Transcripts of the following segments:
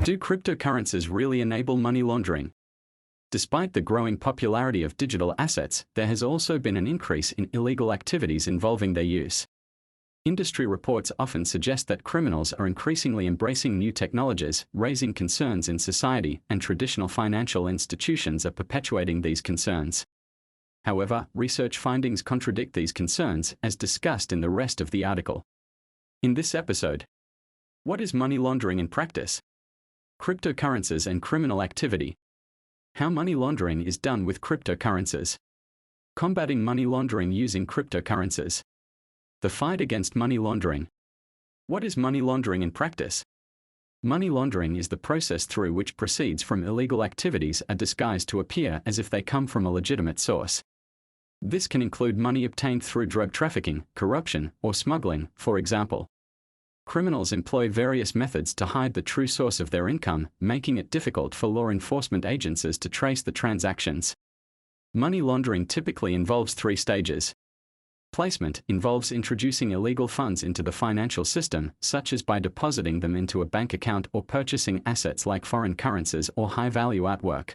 Do cryptocurrencies really enable money laundering? Despite the growing popularity of digital assets, there has also been an increase in illegal activities involving their use. Industry reports often suggest that criminals are increasingly embracing new technologies, raising concerns in society, and traditional financial institutions are perpetuating these concerns. However, research findings contradict these concerns, as discussed in the rest of the article. In this episode, what is money laundering in practice? Cryptocurrencies and criminal activity. How money laundering is done with cryptocurrencies. Combating money laundering using cryptocurrencies. The fight against money laundering. What is money laundering in practice? Money laundering is the process through which proceeds from illegal activities are disguised to appear as if they come from a legitimate source. This can include money obtained through drug trafficking, corruption, or smuggling, for example. Criminals employ various methods to hide the true source of their income, making it difficult for law enforcement agencies to trace the transactions. Money laundering typically involves 3 stages. Placement involves introducing illegal funds into the financial system, such as by depositing them into a bank account or purchasing assets like foreign currencies or high-value artwork.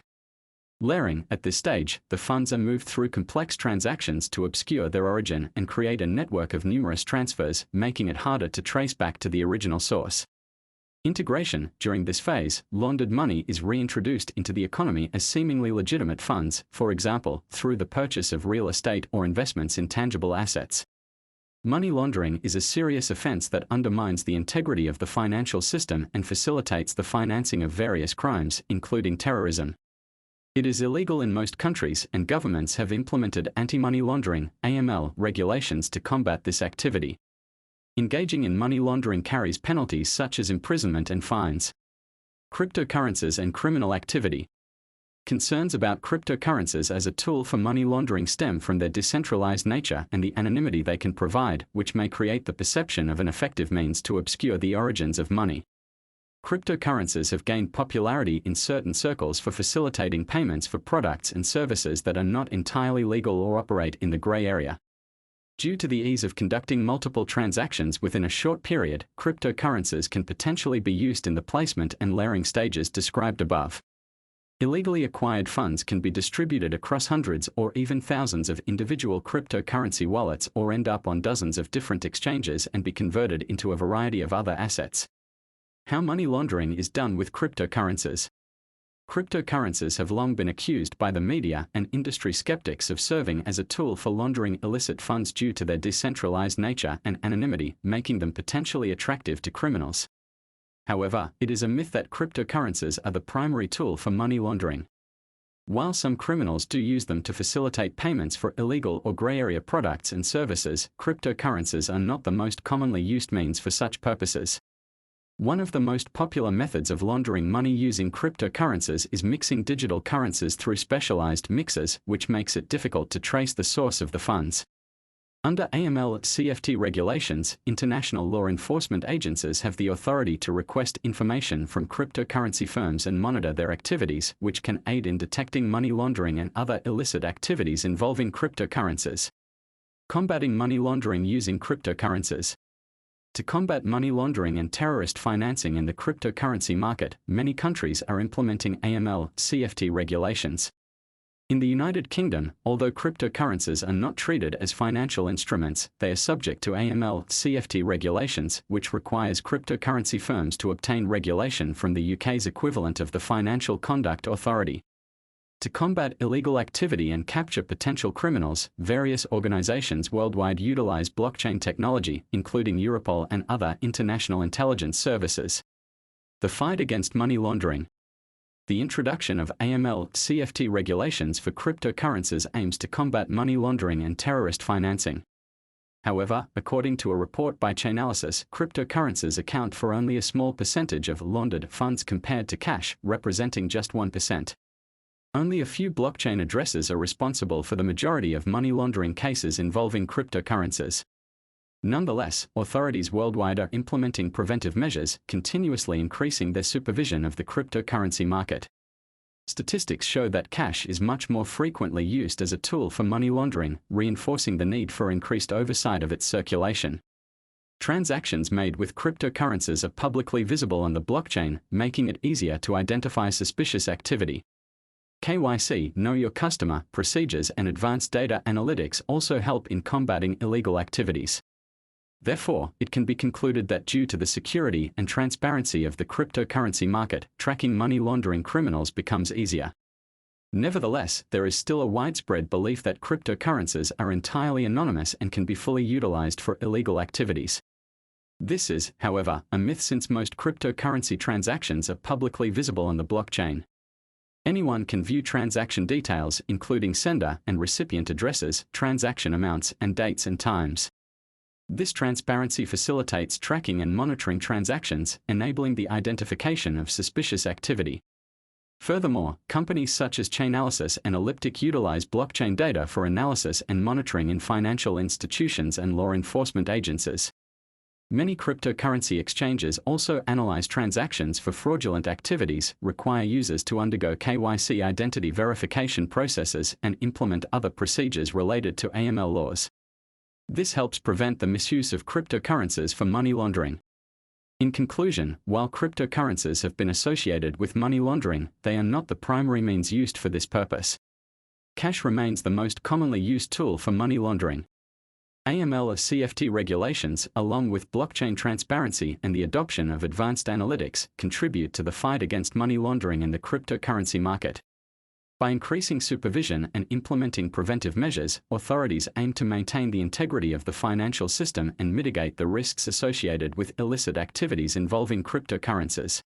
Layering, at this stage, the funds are moved through complex transactions to obscure their origin and create a network of numerous transfers, making it harder to trace back to the original source. Integration. During this phase, laundered money is reintroduced into the economy as seemingly legitimate funds, for example, through the purchase of real estate or investments in tangible assets. Money laundering is a serious offense that undermines the integrity of the financial system and facilitates the financing of various crimes, including terrorism. It is illegal in most countries, and governments have implemented anti-money laundering (AML) regulations to combat this activity. Engaging in money laundering carries penalties such as imprisonment and fines. Cryptocurrencies and criminal activity. Concerns about cryptocurrencies as a tool for money laundering stem from their decentralized nature and the anonymity they can provide, which may create the perception of an effective means to obscure the origins of money. Cryptocurrencies have gained popularity in certain circles for facilitating payments for products and services that are not entirely legal or operate in the gray area. Due to the ease of conducting multiple transactions within a short period, cryptocurrencies can potentially be used in the placement and layering stages described above. Illegally acquired funds can be distributed across hundreds or even thousands of individual cryptocurrency wallets or end up on dozens of different exchanges and be converted into a variety of other assets. How money laundering is done with cryptocurrencies. Cryptocurrencies have long been accused by the media and industry skeptics of serving as a tool for laundering illicit funds due to their decentralized nature and anonymity, making them potentially attractive to criminals. However, it is a myth that cryptocurrencies are the primary tool for money laundering. While some criminals do use them to facilitate payments for illegal or gray area products and services, cryptocurrencies are not the most commonly used means for such purposes. One of the most popular methods of laundering money using cryptocurrencies is mixing digital currencies through specialized mixers, which makes it difficult to trace the source of the funds. Under AML/CFT regulations, international law enforcement agencies have the authority to request information from cryptocurrency firms and monitor their activities, which can aid in detecting money laundering and other illicit activities involving cryptocurrencies. Combating money laundering using cryptocurrencies. To combat money laundering and terrorist financing in the cryptocurrency market, many countries are implementing AML/CFT regulations. In the United Kingdom, although cryptocurrencies are not treated as financial instruments, they are subject to AML/CFT regulations, which requires cryptocurrency firms to obtain regulation from the UK's equivalent of the Financial Conduct Authority. To combat illegal activity and capture potential criminals, various organizations worldwide utilize blockchain technology, including Europol and other international intelligence services. The fight against money laundering. The introduction of AML/CFT regulations for cryptocurrencies aims to combat money laundering and terrorist financing. However, according to a report by Chainalysis, cryptocurrencies account for only a small percentage of laundered funds compared to cash, representing just 1%. Only a few blockchain addresses are responsible for the majority of money laundering cases involving cryptocurrencies. Nonetheless, authorities worldwide are implementing preventive measures, continuously increasing their supervision of the cryptocurrency market. Statistics show that cash is much more frequently used as a tool for money laundering, reinforcing the need for increased oversight of its circulation. Transactions made with cryptocurrencies are publicly visible on the blockchain, making it easier to identify suspicious activity. KYC, Know Your Customer, procedures and advanced data analytics also help in combating illegal activities. Therefore, it can be concluded that due to the security and transparency of the cryptocurrency market, tracking money laundering criminals becomes easier. Nevertheless, there is still a widespread belief that cryptocurrencies are entirely anonymous and can be fully utilized for illegal activities. This is, however, a myth since most cryptocurrency transactions are publicly visible on the blockchain. Anyone can view transaction details, including sender and recipient addresses, transaction amounts, and dates and times. This transparency facilitates tracking and monitoring transactions, enabling the identification of suspicious activity. Furthermore, companies such as Chainalysis and Elliptic utilize blockchain data for analysis and monitoring in financial institutions and law enforcement agencies. Many cryptocurrency exchanges also analyze transactions for fraudulent activities, require users to undergo KYC identity verification processes, and implement other procedures related to AML laws. This helps prevent the misuse of cryptocurrencies for money laundering. In conclusion, while cryptocurrencies have been associated with money laundering, they are not the primary means used for this purpose. Cash remains the most commonly used tool for money laundering. AML or CFT regulations, along with blockchain transparency and the adoption of advanced analytics, contribute to the fight against money laundering in the cryptocurrency market. By increasing supervision and implementing preventive measures, authorities aim to maintain the integrity of the financial system and mitigate the risks associated with illicit activities involving cryptocurrencies.